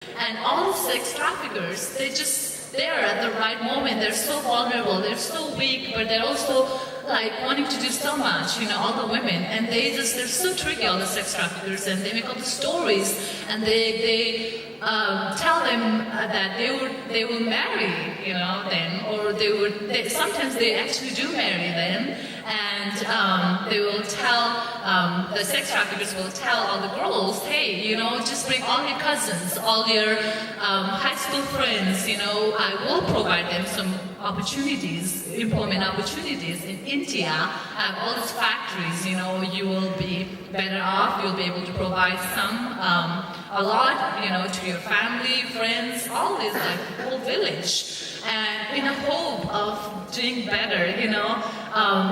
And all sex traffickers, they're at the right moment. They're so vulnerable, they're so weak, but they're also like wanting to do so much, all the women. And they're so tricky, all the sex traffickers, and they make all the stories, and they tell them that they will marry, them, or sometimes they actually do marry them, and they will tell, the sex traffickers will tell all the girls, hey, just bring all your cousins, all your high school friends, I will provide them some opportunities, employment opportunities. In India, I have all these factories, you will be better off, you'll be able to provide a lot, to your family, friends, all this, like the whole village. And in a hope of doing better,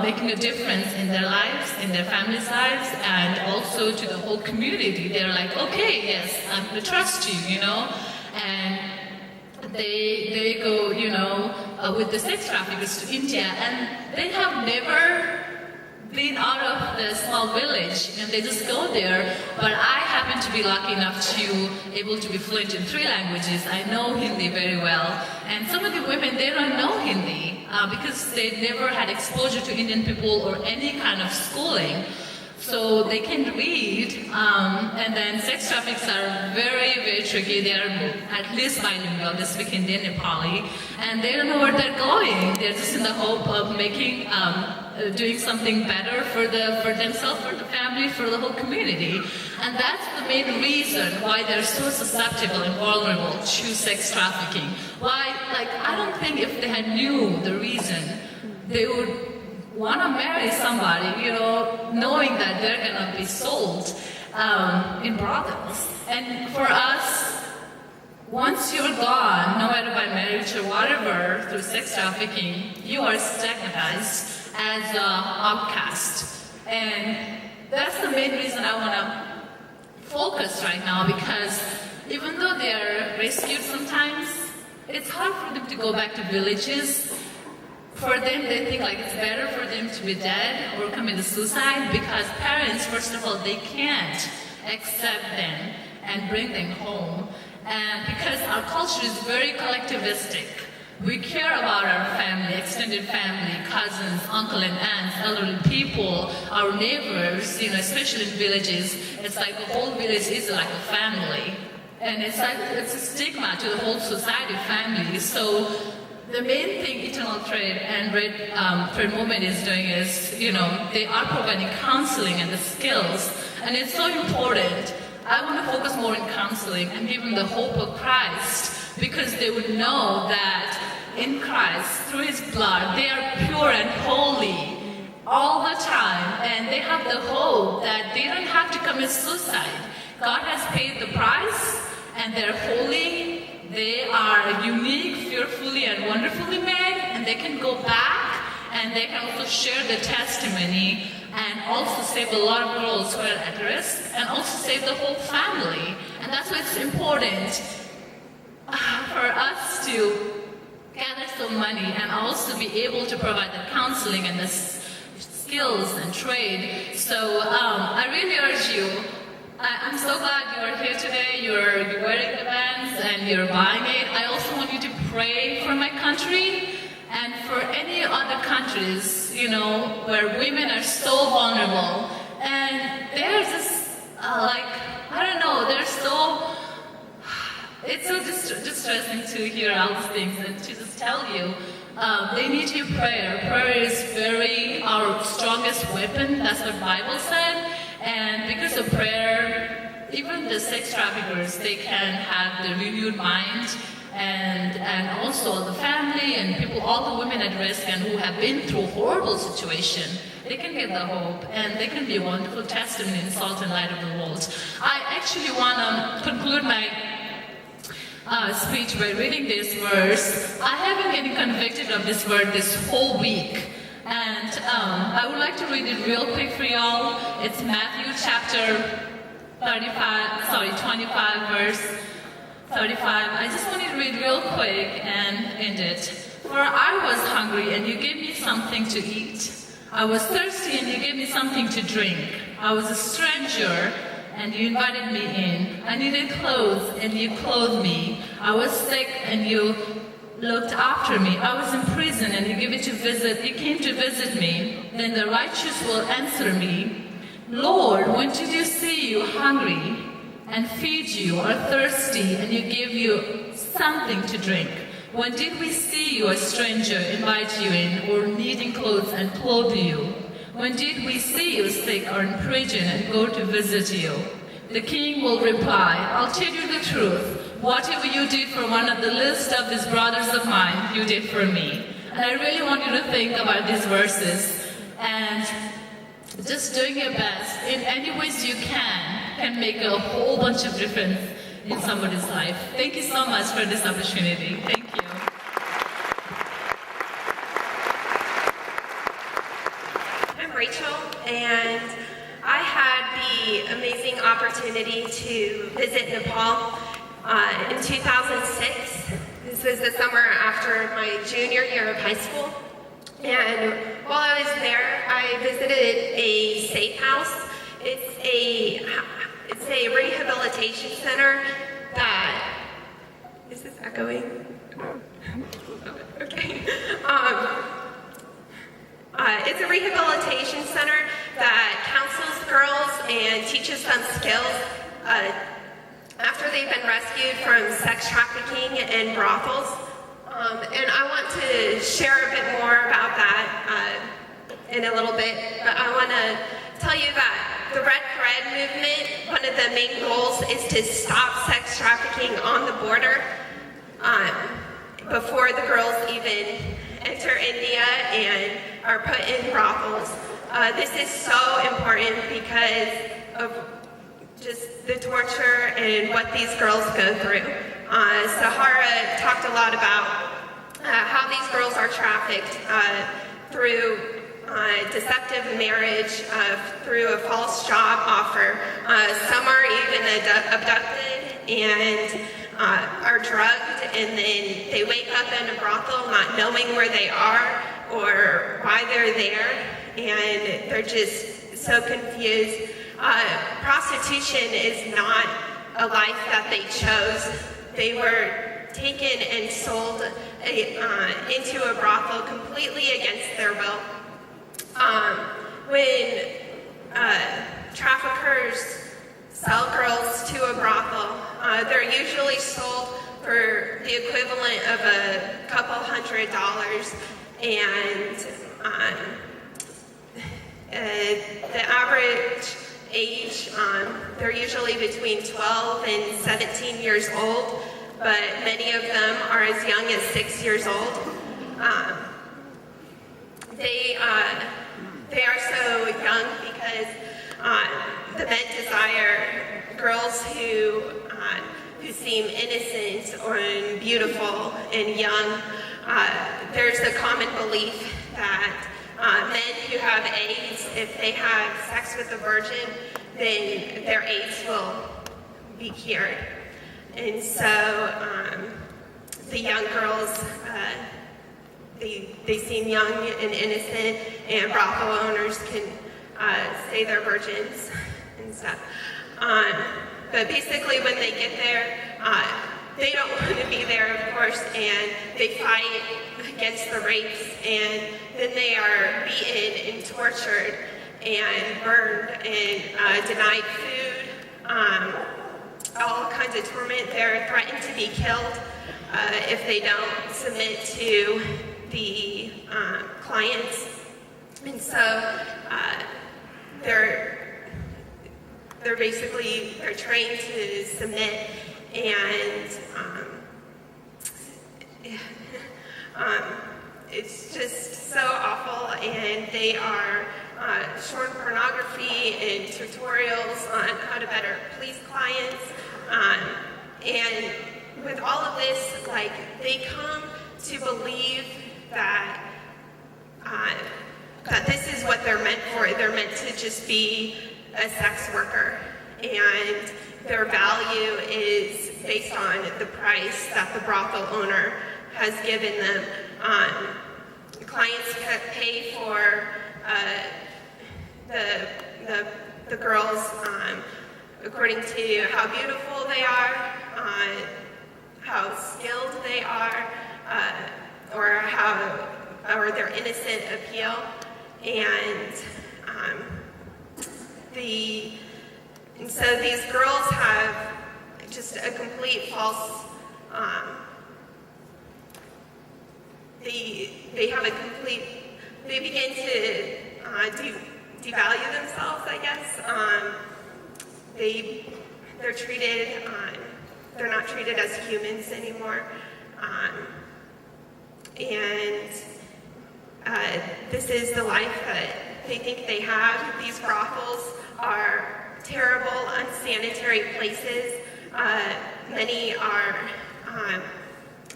making a difference in their lives, in their families' lives, and also to the whole community. They're like, okay, yes, I'm going to trust you, and they go, with the sex traffickers to India, and they have never been out of the small village, and they just go there. But I happen to be lucky enough to able to be fluent in 3 languages. I know Hindi very well, and some of the women, they don't know Hindi because they never had exposure to Indian people or any kind of schooling. So they can read, and then sex traffickers are very, very tricky. They are at least bilingual, they speak Hindi and Nepali, and they don't know where they're going. They're just in the hope of making, doing something better for themselves, for the family, for the whole community. And that's the main reason why they're so susceptible and vulnerable to sex trafficking. Why, I don't think if they had knew the reason, they would want to marry somebody, knowing that they're going to be sold in brothels. And for us, once you're gone, no matter by marriage or whatever, through sex trafficking, you are stigmatized as an outcast. And that's the main reason I want to focus right now, because even though they are rescued sometimes, it's hard for them to go back to villages. For them, they think it's better for them to be dead or commit suicide, because parents, first of all, they can't accept them and bring them home. And because our culture is very collectivistic, we care about our family, extended family, cousins, uncle and aunts, elderly people, our neighbors, especially in villages. It's like the whole village is like a family. And it's a stigma to the whole society, family. So the main thing Eternal Thread and Red Thread Movement is doing is, they are providing counseling and the skills, and it's so important. I want to focus more on counseling and give them the hope of Christ, because they would know that in Christ, through His blood, they are pure and holy all the time, and they have the hope that they don't have to commit suicide. God has paid the price, and they're holy. They are unique, fearfully and wonderfully made, and they can go back and they can also share the testimony and also save a lot of girls who are at risk, and also save the whole family. And that's why it's important for us to gather some money and also be able to provide the counseling and the skills and trade. So I really urge you. I'm so glad you are here today. You're wearing the bands and you're buying it. I also want you to pray for my country and for any other countries, where women are so vulnerable. And they're just it's so distressing to hear all these things and to just tell you. They need your prayer. Prayer is our strongest weapon. That's what the Bible said. And because of prayer, even the sex traffickers, they can have the renewed mind, and also the family and people, all the women at risk and who have been through horrible situation, they can get the hope, and they can be a wonderful testimony in salt and light of the world. I actually want to conclude my speech by reading this verse. I have been getting convicted of this word this whole week. And I would like to read it real quick for y'all. It's Matthew chapter 25, verse 35. I just want to read real quick and end it. For I was hungry and you gave me something to eat. I was thirsty and you gave me something to drink. I was a stranger and you invited me in. I needed clothes and you clothed me. I was sick and you looked after me. I was in prison and you came to visit me. Then the righteous will answer me, Lord, when did you see you hungry and feed you, or thirsty and you give you something to drink? When did we see you a stranger, invite you in, or needing clothes and clothe you? When did we see you sick or in prison and go to visit you? The king will reply, I'll tell you the truth. Whatever you did for one of the least of these brothers of mine, you did for me. And I really want you to think about these verses and just doing your best in any ways you can make a whole bunch of difference in somebody's life. Thank you so much for this opportunity. Thank you. I'm Rachel, and I had the amazing opportunity to visit Nepal in 2006. This was the summer after my junior year of high school. And while I was there, I visited a safe house. It's a rehabilitation center that, is this echoing? Okay. It's a rehabilitation center that counsels girls and teaches them skills after they've been rescued from sex trafficking and brothels. And I want to share a bit more about that in a little bit, but I want to tell you that the Red Thread movement, one of the main goals is to stop sex trafficking on the border before the girls even enter India and are put in brothels. This is so important because of just the torture and what these girls go through. Sahara talked a lot about how these girls are trafficked through deceptive marriage, through a false job offer. Some are even abducted and are drugged, and then they wake up in a brothel not knowing where they are or why they're there, and they're just so confused. Prostitution is not a life that they chose. They were taken and sold into a brothel completely against their will. When traffickers sell girls to a brothel, they're usually sold for the equivalent of a couple $100s, and the average age, they're usually between 12 and 17 years old, but many of them are as young as 6 years old. They are so young because the men desire girls who seem innocent and beautiful and young. There's a common belief that men who have AIDS, if they have sex with a virgin, then their AIDS will be cured. And so the young girls, they seem young and innocent, and brothel owners can say they're virgins and stuff. But basically when they get there, they don't want to be there, of course, and they fight against the rapes, and then they are beaten and tortured and burned and denied food, all kinds of torment. They're threatened to be killed if they don't submit to the clients. And so they're trained to submit, and it's just so awful. And they are showing pornography and tutorials on how to better please clients. And with all of this, like, they come to believe that that this is what they're meant for. They're meant to just be a sex worker, and their value is based on the price that the brothel owner has given them. Clients pay for the girls' according to how beautiful they are, how skilled they are, or their innocent appeal. And so these girls have just a complete false, they begin to devalue themselves, I guess. They're not treated as humans anymore. This is the life that they think they have. These brothels are terrible, unsanitary places. Many are,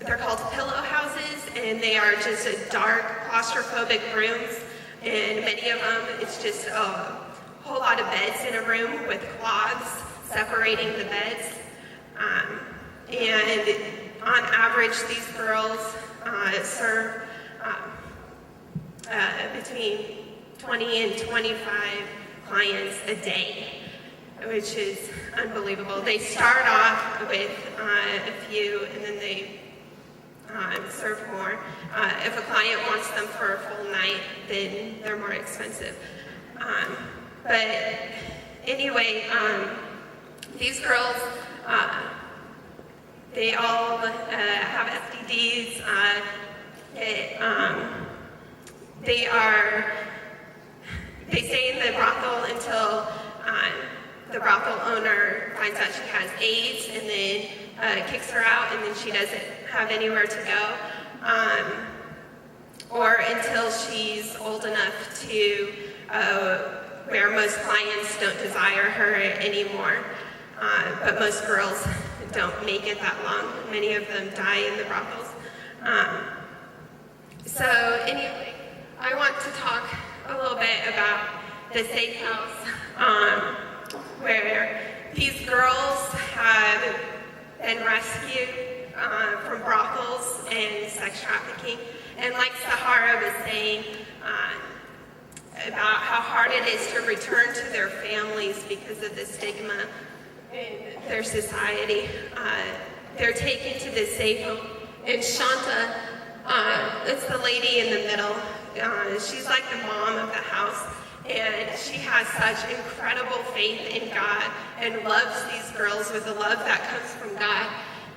they're called pillow houses, and they are just dark, claustrophobic rooms. And many of them, it's just a whole lot of beds in a room with cloths separating the beds. And on average, these girls serve between 20 and 25 clients a day, which is unbelievable. They start off with a few, and then they serve more. If a client wants them for a full night, then they're more expensive. But anyway, these girls, they all have STDs. They stay in the brothel until the brothel owner finds out she has AIDS, and then kicks her out, and then she doesn't have anywhere to go, or until she's old enough to where most clients don't desire her anymore. But most girls don't make it that long. Many of them die in the brothels. So anyway, I want to talk a little bit about the safe house, where these girls have been rescued from brothels and sex trafficking. And like Sahara was saying, about how hard it is to return to their families because of the stigma in their society. They're taken to the safe home. And Shanta, it's the lady in the middle. She's like the mom of the house. And she has such incredible faith in God and loves these girls with a love that comes from God.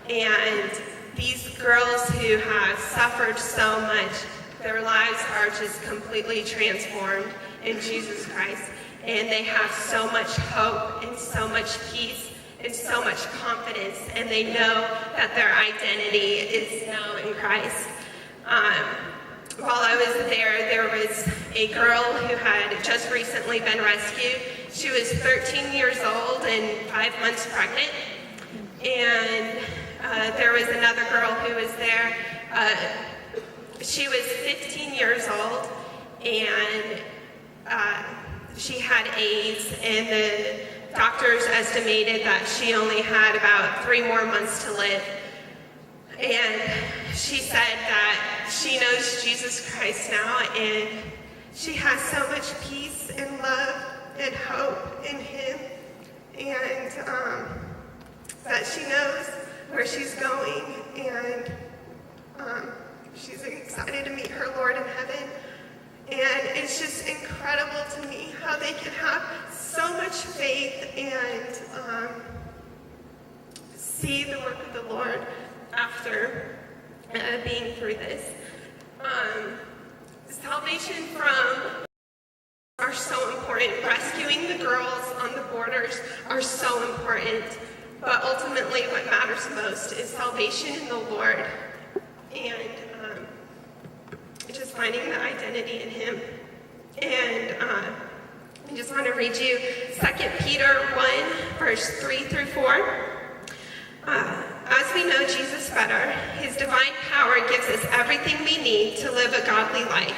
And these girls who have suffered so much, their lives are just completely transformed in Jesus Christ. And they have so much hope and so much peace and so much confidence. And they know that their identity is now in Christ. While I was there was a girl who had just recently been rescued. She was 13 years old and 5 months pregnant. And there was another girl who was there. She was 15 years old, and she had AIDS, and the doctors estimated that she only had about 3 more months to live. And she said that she knows Jesus Christ now, and she has so much peace and love and hope in Him, and that she knows where she's going, and she's excited to meet her Lord in heaven. And it's just incredible to me how they can have so much faith and see the work of the Lord after being through this. Salvation from are so important. Rescuing the girls on the borders are so important. But ultimately what matters most is salvation in the Lord. And just finding the identity in Him. And I just want to read you 2 Peter 1, verse 3 through 4. As we know Jesus better, His divine power gives us everything we need to live a godly life.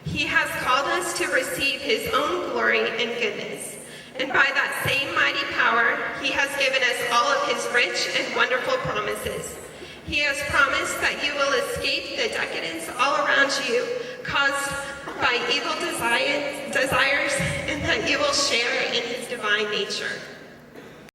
He has called us to receive His own glory and goodness. And by that same mighty power, He has given us all of His rich and wonderful promises. He has promised that you will escape the decadence all around you caused by evil desires, and that you will share in His divine nature.